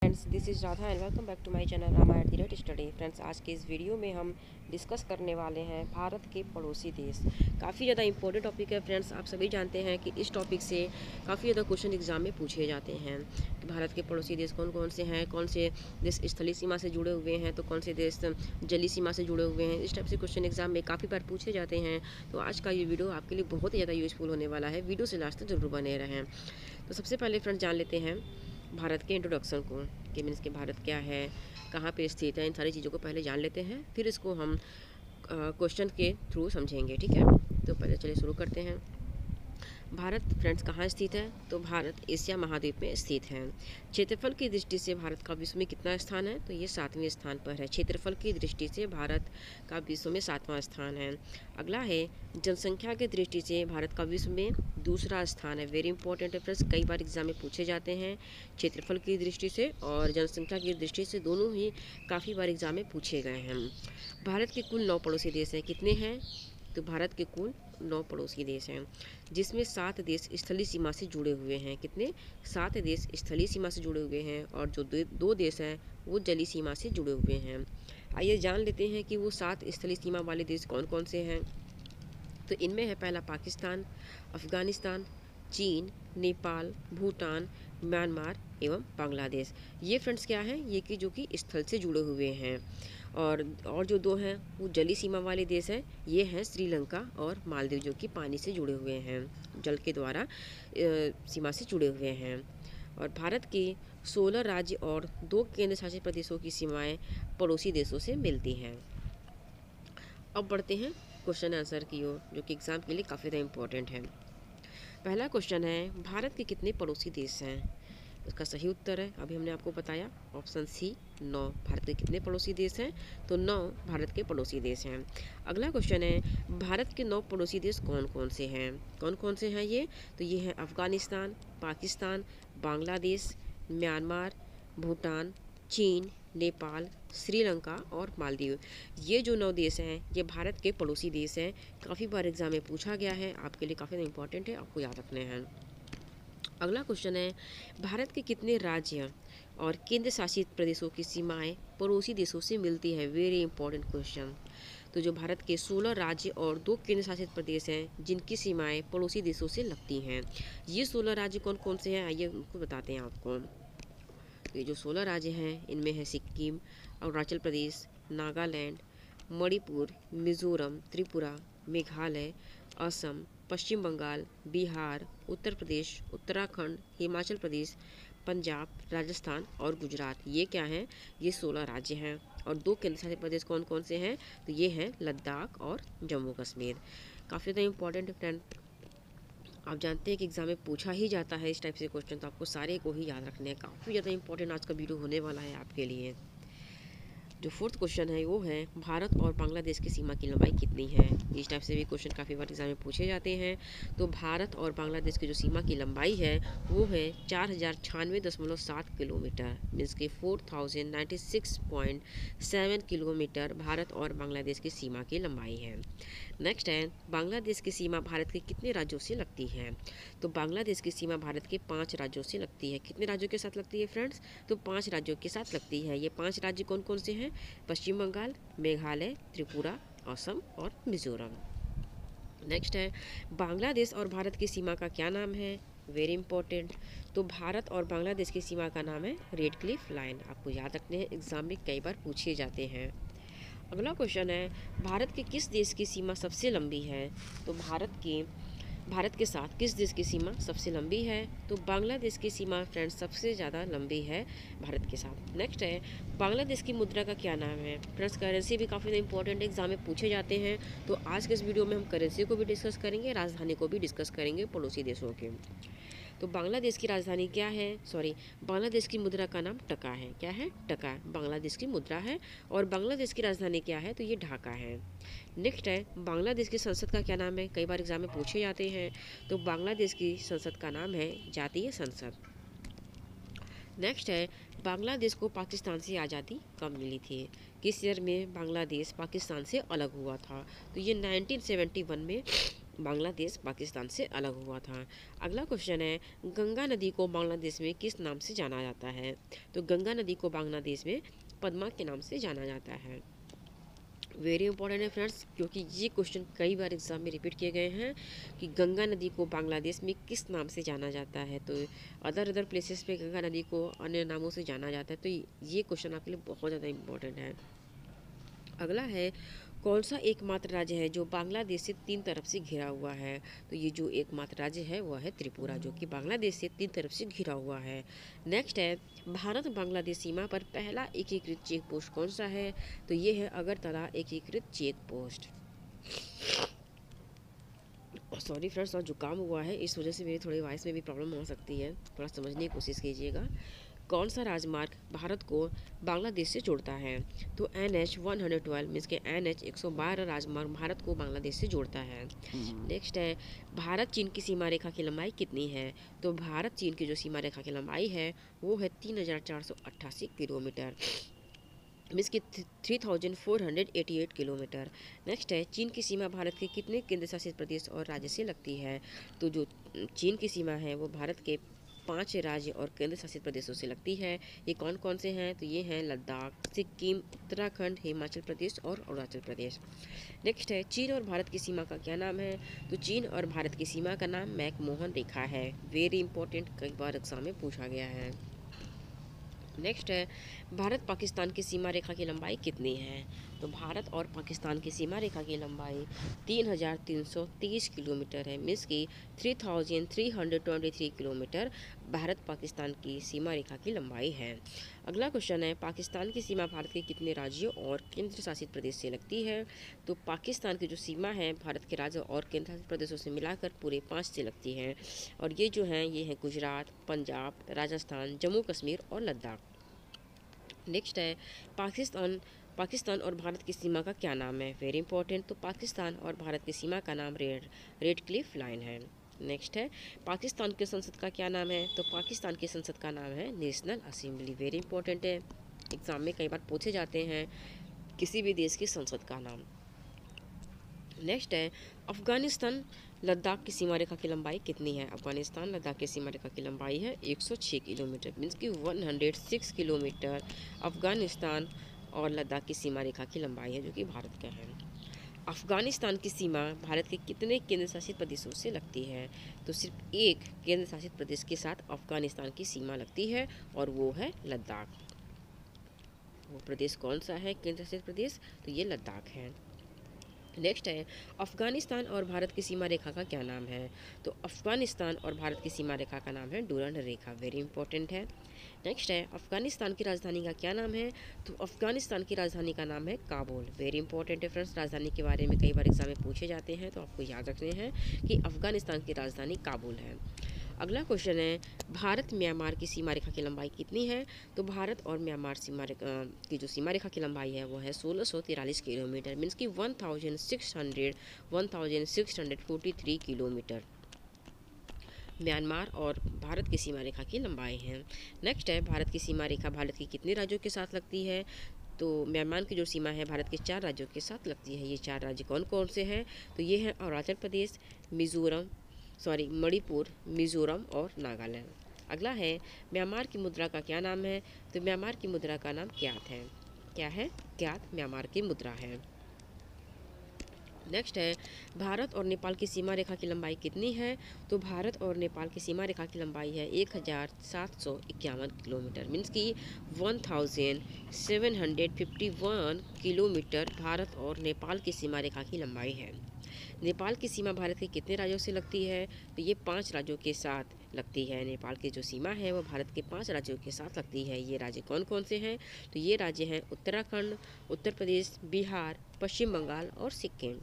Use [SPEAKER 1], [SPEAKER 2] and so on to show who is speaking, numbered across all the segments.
[SPEAKER 1] Friends, this is Radha and welcome back to my channel रामा@स्टडी। Friends, आज के इस वीडियो में हम डिस्कस करने वाले हैं भारत के पड़ोसी देश। काफ़ी ज़्यादा इंपॉर्टेंट टॉपिक है फ्रेंड्स। आप सभी जानते हैं कि इस टॉपिक से काफ़ी ज़्यादा क्वेश्चन एग्जाम में पूछे जाते हैं कि भारत के पड़ोसी देश कौन कौन से हैं, कौन से देश स्थलीय सीमा से जुड़े हुए हैं, तो कौन से देश जलीय सीमा से जुड़े हुए हैं। इस टाइप से क्वेश्चन एग्जाम में काफ़ी बार पूछे जाते हैं। तो आज का ये वीडियो आपके लिए बहुत ही ज़्यादा यूज़फुल होने वाला है। वीडियो से लास्ट तक जरूर बने रहें। तो सबसे पहले फ्रेंड्स जान लेते हैं भारत के इंट्रोडक्शन को, कि मीन्स कि भारत क्या है, कहाँ पे स्थित है। इन सारी चीज़ों को पहले जान लेते हैं, फिर इसको हम क्वेश्चन के थ्रू समझेंगे। ठीक है, तो पहले चलिए शुरू करते हैं। भारत फ्रेंड्स कहाँ स्थित है, तो भारत एशिया महाद्वीप में स्थित है। क्षेत्रफल की दृष्टि से भारत का विश्व में कितना स्थान है, तो ये 7वें स्थान पर है। क्षेत्रफल की दृष्टि से भारत का विश्व में 7वां स्थान है। अगला है जनसंख्या की दृष्टि से भारत का विश्व में दूसरा स्थान है। वेरी इंपॉर्टेंट है फ्रेंड्स, कई बार एग्जाम में पूछे जाते हैं क्षेत्रफल की दृष्टि से और जनसंख्या की दृष्टि से, दोनों ही काफ़ी बार एग्जाम में पूछे गए हैं। भारत के कुल 9 पड़ोसी देश हैं। कितने हैं, तो भारत के कुल 9 पड़ोसी देश हैं, जिसमें 7 देश स्थलीय सीमा से जुड़े हुए हैं। कितने, 7 देश स्थलीय सीमा से जुड़े हुए हैं और जो 2 देश हैं वो जलीय सीमा से जुड़े हुए हैं। आइए जान लेते हैं कि वो 7 स्थलीय सीमा वाले देश कौन कौन से हैं। तो इनमें है पहला पाकिस्तान, अफगानिस्तान, चीन, नेपाल, भूटान, म्यांमार एवं बांग्लादेश। ये फ्रेंड्स क्या है, ये कि जो कि स्थल से जुड़े हुए हैं। और जो 2 हैं वो जलीय सीमा वाले देश हैं। ये हैं श्रीलंका और मालदीव, जो कि पानी से जुड़े हुए हैं, जल के द्वारा सीमा से जुड़े हुए हैं। और भारत के 16 राज्य और 2 केंद्र शासित प्रदेशों की सीमाएं पड़ोसी देशों से मिलती हैं। अब बढ़ते हैं क्वेश्चन आंसर की ओर, जो कि एग्जाम के लिए काफ़ी ज़्यादा इम्पोर्टेंट है। पहला क्वेश्चन है, भारत के कितने पड़ोसी देश हैं। उसका सही उत्तर है, अभी हमने आपको बताया, ऑप्शन सी 9। भारत के कितने पड़ोसी देश हैं, तो 9 भारत के पड़ोसी देश हैं। अगला क्वेश्चन है, भारत के 9 पड़ोसी देश कौन कौन से हैं। कौन कौन से हैं ये, तो ये है अफगानिस्तान, पाकिस्तान, बांग्लादेश, म्यांमार, भूटान, चीन, नेपाल, श्रीलंका और मालदीव। ये जो 9 देश हैं ये भारत के पड़ोसी देश हैं। काफ़ी बार एग्जाम में पूछा गया है, आपके लिए काफ़ी इंपॉर्टेंट है, आपको याद रखने हैं। अगला क्वेश्चन है, भारत के कितने राज्य और केंद्र शासित प्रदेशों की सीमाएं पड़ोसी देशों से मिलती है। Very important question. तो जो भारत के 16 राज्य और 2 केंद्र शासित प्रदेश हैं जिनकी सीमाएं पड़ोसी देशों से लगती हैं। ये 16 राज्य कौन कौन से हैं, आइए उनको बताते हैं आपको। तो ये जो 16 राज्य हैं इनमें है सिक्किम, अरुणाचल प्रदेश, नागालैंड, मणिपुर, मिजोरम, त्रिपुरा, मेघालय, असम, पश्चिम बंगाल, बिहार, उत्तर प्रदेश, उत्तराखंड, हिमाचल प्रदेश, पंजाब, राजस्थान और गुजरात। ये क्या हैं, ये 16 राज्य हैं। और 2 केंद्र शासित प्रदेश कौन कौन से हैं, तो ये हैं लद्दाख और जम्मू कश्मीर। काफ़ी ज़्यादा इंपॉर्टेंट फ्रेंड, आप जानते हैं कि एग्जाम में पूछा ही जाता है इस टाइप से क्वेश्चन, तो आपको सारे को ही याद रखने हैं। काफ़ी ज़्यादा इंपॉर्टेंट आज का वीडियो होने वाला है आपके लिए। जो 4th क्वेश्चन है वो है, भारत और बांग्लादेश की सीमा की लंबाई कितनी है। इस टाइप से भी क्वेश्चन काफ़ी बार एग्जाम में पूछे जाते हैं। तो भारत और बांग्लादेश की जो सीमा की लंबाई है वो है 4096.7 किलोमीटर, मीन्स के 4096.7 किलोमीटर भारत और बांग्लादेश की सीमा की लंबाई है। नेक्स्ट है, बांग्लादेश की सीमा भारत के कितने राज्यों से लगती है। तो बांग्लादेश की सीमा भारत के 5 राज्यों से लगती है। कितने राज्यों के साथ लगती है फ्रेंड्स, तो 5 राज्यों के साथ लगती है। ये 5 राज्य कौन कौन से हैं, पश्चिम बंगाल, मेघालय, त्रिपुरा, असम और मिजोरम। नेक्स्ट है, बांग्लादेश और भारत की सीमा का क्या नाम है। वेरी इंपॉर्टेंट, तो भारत और बांग्लादेश की सीमा का नाम है रेड क्लिफ लाइन। आपको याद रखने हैं, एग्जाम में कई बार पूछे जाते हैं। अगला क्वेश्चन है, भारत के किस देश की सीमा सबसे लंबी है। तो भारत के साथ किस देश की सीमा सबसे लंबी है, तो बांग्लादेश की सीमा फ्रेंड्स सबसे ज़्यादा लंबी है भारत के साथ। नेक्स्ट है, बांग्लादेश की मुद्रा का क्या नाम है। फ्रेंड्स करेंसी भी काफ़ी इंपॉर्टेंट एग्जाम में पूछे जाते हैं। तो आज के इस वीडियो में हम करेंसी को भी डिस्कस करेंगे, राजधानी को भी डिस्कस करेंगे पड़ोसी देशों के। तो बांग्लादेश की राजधानी क्या है, बांग्लादेश की मुद्रा का नाम टका है। क्या है, टका बांग्लादेश की मुद्रा है। और बांग्लादेश की राजधानी क्या है, तो ये ढाका है। नेक्स्ट है, बांग्लादेश की संसद का क्या नाम है, कई बार एग्जाम में पूछे जाते हैं। तो बांग्लादेश की संसद का नाम है जातीय संसद। नेक्स्ट है, बांग्लादेश को पाकिस्तान से आज़ादी कब मिली थी। किस ईयर में बांग्लादेश पाकिस्तान से अलग हुआ था, तो ये 1971 में बांग्लादेश पाकिस्तान से अलग हुआ था। अगला क्वेश्चन है, गंगा नदी को बांग्लादेश में किस नाम से जाना जाता है? तो गंगा नदी को बांग्लादेश में पद्मा के नाम से जाना जाता है। वेरी इंपॉर्टेंट है फ्रेंड्स, क्योंकि ये क्वेश्चन कई बार एग्जाम में रिपीट किए गए हैं कि गंगा नदी को बांग्लादेश में किस नाम से जाना जाता है। तो अदर प्लेसेस पे गंगा नदी को अन्य नामों से जाना जाता है। तो ये क्वेश्चन आपके लिए बहुत ज़्यादा इंपॉर्टेंट है। अगला है, कौन सा एकमात्र राज्य है जो बांग्लादेश से 3 तरफ से घिरा हुआ है? तो ये जो एकमात्र राज्य है वह है त्रिपुरा, जो कि बांग्लादेश से 3 तरफ से घिरा हुआ है। नेक्स्ट है, भारत बांग्लादेश सीमा पर पहला एकीकृत चेक पोस्ट कौन सा है? तो ये है अगरतला एकीकृत चेक पोस्ट। सॉरी फ्रेंड्स, और जुकाम हुआ है, इस वजह से मेरी थोड़ी वॉइस में भी प्रॉब्लम हो सकती है, थोड़ा समझने की कोशिश कीजिएगा। कौन सा राजमार्ग भारत को बांग्लादेश से जोड़ता है? तो NH 112 मीन्स के NH 112 राजमार्ग भारत को बांग्लादेश से जोड़ता है। नेक्स्ट है, भारत चीन की सीमा रेखा की लंबाई कितनी है? तो भारत चीन की जो सीमा रेखा की लंबाई है वो है 3488 किलोमीटर, मीन्स की 3488 किलोमीटर। नेक्स्ट है, चीन की सीमा भारत के कितने केंद्र शासित प्रदेश और राज्य से लगती है? तो जो चीन की सीमा है वो भारत के 5 राज्य और केंद्र शासित प्रदेशों से लगती है। ये कौन कौन से हैं? तो ये हैं लद्दाख, सिक्किम, उत्तराखंड, हिमाचल प्रदेश और अरुणाचल प्रदेश। नेक्स्ट है, चीन और भारत की सीमा का क्या नाम है? तो चीन और भारत की सीमा का नाम मैकमोहन रेखा है। वेरी इंपॉर्टेंट, कई बार एग्जाम में पूछा गया है। नेक्स्ट है, भारत पाकिस्तान की सीमा रेखा की लंबाई कितनी है? तो भारत और पाकिस्तान की सीमा रेखा की लंबाई 3330 किलोमीटर है, मीन्स की 3323 किलोमीटर भारत पाकिस्तान की सीमा रेखा की लंबाई है। अगला क्वेश्चन है, पाकिस्तान की सीमा भारत के कितने राज्यों और केंद्र शासित प्रदेश से लगती है? तो पाकिस्तान की जो सीमा है भारत के राज्यों और केंद्र शासित प्रदेशों से मिलाकर पूरे 5 से लगती है, और ये जो हैं ये हैं गुजरात, पंजाब, राजस्थान, जम्मू कश्मीर और लद्दाख। नेक्स्ट है, पाकिस्तान और भारत की सीमा का क्या नाम है? वेरी इंपॉर्टेंट, तो पाकिस्तान और भारत की सीमा का नाम रेड क्लिफ लाइन है। नेक्स्ट है, पाकिस्तान की संसद का क्या नाम है? तो पाकिस्तान की संसद का नाम है नेशनल असेंबली। वेरी इंपॉर्टेंट है, एग्जाम में कई बार पूछे जाते हैं किसी भी देश की संसद का नाम। नेक्स्ट है, अफगानिस्तान लद्दाख की सीमा रेखा की लंबाई कितनी है? अफगानिस्तान लद्दाख की सीमा रेखा की लंबाई है 106 किलोमीटर, मीन्स की 106 किलोमीटर अफगानिस्तान और लद्दाख की सीमा रेखा की लंबाई है, जो कि भारत का है। अफगानिस्तान की सीमा भारत के कितने केंद्र शासित प्रदेशों से लगती है? तो सिर्फ एक केंद्र शासित प्रदेश के साथ अफगानिस्तान की सीमा लगती है, और वो है लद्दाख। वो प्रदेश कौन सा है केंद्र शासित प्रदेश? तो ये लद्दाख है। नेक्स्ट है, अफगानिस्तान और भारत की सीमा रेखा का क्या नाम है? तो अफगानिस्तान और भारत की सीमा रेखा का नाम है डुरंड रेखा। वेरी इंपॉर्टेंट है। नेक्स्ट है, अफगानिस्तान की राजधानी का क्या नाम है? तो अफगानिस्तान की राजधानी का नाम है काबुल। वेरी इंपॉर्टेंट है फ्रेंड्स, राजधानी के बारे में कई बार एग्जाम में पूछे जाते हैं, तो आपको याद रखने हैं कि अफगानिस्तान की राजधानी काबुल है। अगला क्वेश्चन है, भारत म्यांमार की सीमा रेखा की लंबाई कितनी है? तो भारत और म्यांमार की जो सीमा रेखा की लंबाई है वो है 1643 किलोमीटर, मीन्स की 1643 किलोमीटर म्यांमार और भारत की सीमा रेखा की लंबाई है। नेक्स्ट है, भारत की सीमा रेखा भारत के कितने राज्यों के साथ लगती है? तो म्यांमार की जो सीमा है भारत के 4 राज्यों के साथ लगती है। ये 4 राज्य कौन कौन से हैं? तो ये हैं अरुणाचल प्रदेश, मणिपुर, मिजोरम और नागालैंड। अगला है, म्यांमार की मुद्रा का क्या नाम है? तो म्यांमार की मुद्रा का नाम क्यात है। क्या है? क्यात म्यांमार की मुद्रा है। नेक्स्ट है, भारत और नेपाल की सीमा रेखा की लंबाई कितनी है? तो भारत और नेपाल की सीमा रेखा की लंबाई है 1751 किलोमीटर, मीन्स की 1751 किलोमीटर भारत और नेपाल की सीमा रेखा की लंबाई है। नेपाल की सीमा भारत के कितने राज्यों से लगती है? तो ये 5 राज्यों के साथ लगती है। नेपाल की जो सीमा है वो भारत के 5 राज्यों के साथ लगती है। ये राज्य कौन कौन से हैं? तो ये राज्य हैं उत्तराखंड, उत्तर प्रदेश, बिहार, पश्चिम बंगाल और सिक्किम।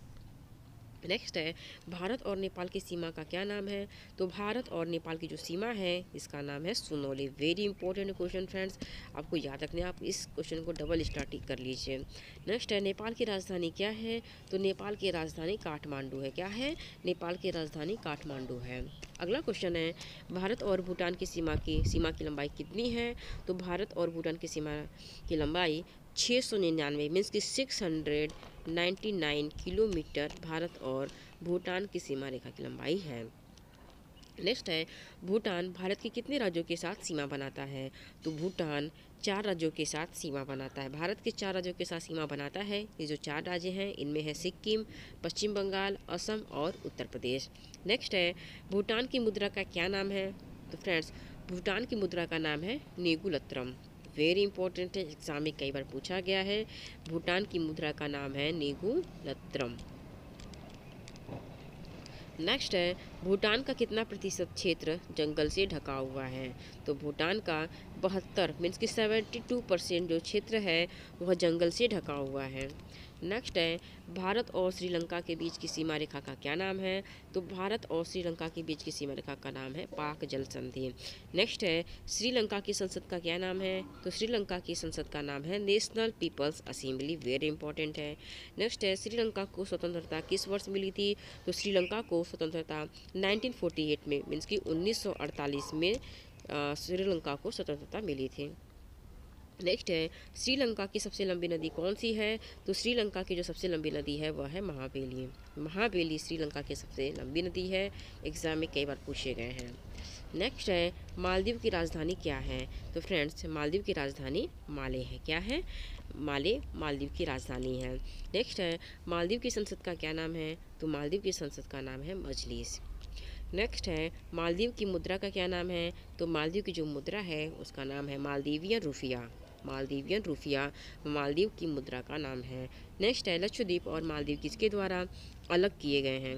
[SPEAKER 1] नेक्स्ट है, भारत और नेपाल की सीमा का क्या नाम है? तो भारत और नेपाल की जो सीमा है इसका नाम है Sunauli. Very important question friends, आपको याद रखना है, आप इस क्वेश्चन को डबल स्टार्टिंग कर लीजिए। नेक्स्ट है, नेपाल की राजधानी क्या है? तो नेपाल की राजधानी काठमांडू है। क्या है? नेपाल की राजधानी काठमांडू है। अगला क्वेश्चन है, भारत और भूटान की सीमा की लंबाई कितनी है? तो भारत और भूटान की सीमा की लंबाई 699 मीन्स कि 699 किलोमीटर भारत और भूटान की सीमा रेखा की लंबाई है। नेक्स्ट है, भूटान भारत के कितने राज्यों के साथ सीमा बनाता है? तो भूटान 4 राज्यों के साथ सीमा बनाता है। भारत के 4 राज्यों के साथ सीमा बनाता है। ये जो 4 राज्य हैं इनमें है सिक्किम, पश्चिम बंगाल, असम और उत्तर प्रदेश। नेक्स्ट है, भूटान की मुद्रा का क्या नाम है? तो फ्रेंड्स, भूटान की मुद्रा का नाम है नेगुलत्रम। वेरी इंपॉर्टेंट है, एग्जाम में कई बार पूछा गया है। भूटान की मुद्रा का नाम है नेगुलत्रम। नेक्स्ट है, भूटान का कितना प्रतिशत क्षेत्र जंगल से ढका हुआ है? तो भूटान का 72 मीन्स कि 72% जो क्षेत्र है वह जंगल से ढका हुआ है। नेक्स्ट है, भारत और श्रीलंका के बीच की सीमा रेखा का क्या नाम है? तो भारत और श्रीलंका के बीच की सीमा रेखा का नाम है पाक जल संधि। नेक्स्ट है, श्रीलंका की संसद का क्या नाम है? तो श्रीलंका की संसद का नाम है national people's assembly. Very important है। नेक्स्ट है, श्रीलंका को स्वतंत्रता किस वर्ष मिली थी? तो श्रीलंका को स्वतंत्रता 1948 में मीन्स कि 1948 में श्रीलंका को स्वतंत्रता मिली थी। नेक्स्ट है, श्रीलंका की सबसे लंबी नदी कौन सी है? तो श्रीलंका की जो सबसे लंबी नदी है वह है महाबेली। महाबेली श्रीलंका की सबसे लंबी नदी है। एग्जाम में कई बार पूछे गए हैं। नेक्स्ट है, मालदीव की राजधानी क्या है? तो फ्रेंड्स, मालदीव की राजधानी माले है। क्या है? माले मालदीव की राजधानी है। नेक्स्ट है, मालदीव की संसद का क्या नाम है? तो मालदीव की संसद का नाम है मजलिस। नेक्स्ट है, मालदीव की मुद्रा का क्या नाम है? तो मालदीव की जो मुद्रा है उसका नाम है मालदीवियन रुपया। मालदीवियन रुपया मालदीव की मुद्रा का नाम है। नेक्स्ट है, लक्षद्वीप और मालदीव किसके द्वारा अलग किए गए हैं?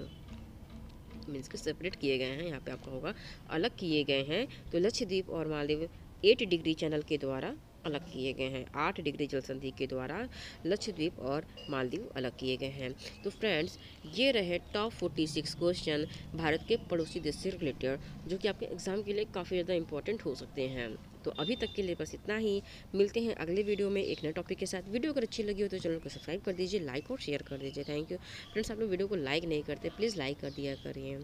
[SPEAKER 1] मीन्स के सेपरेट किए गए हैं। यहाँ पे आपका होगा अलग किए गए हैं। तो लक्षद्वीप और मालदीव 8 डिग्री चैनल के द्वारा अलग किए गए हैं। 8 डिग्री जल संधि के द्वारा लक्षद्वीप और मालदीव अलग किए गए हैं। तो फ्रेंड्स, ये रहे टॉप 46 क्वेश्चन भारत के पड़ोसी देश से रिलेटेड, जो कि आपके एग्जाम के लिए काफ़ी ज़्यादा इंपॉर्टेंट हो सकते हैं। तो अभी तक के लिए बस इतना ही। मिलते हैं अगले वीडियो में एक नए टॉपिक के साथ। वीडियो अगर अच्छी लगी हो तो चैनल को सब्सक्राइब कर दीजिए, लाइक और शेयर कर दीजिए। Thank you friends. आप लोग वीडियो को लाइक नहीं करते, प्लीज़ लाइक कर दिया करिए।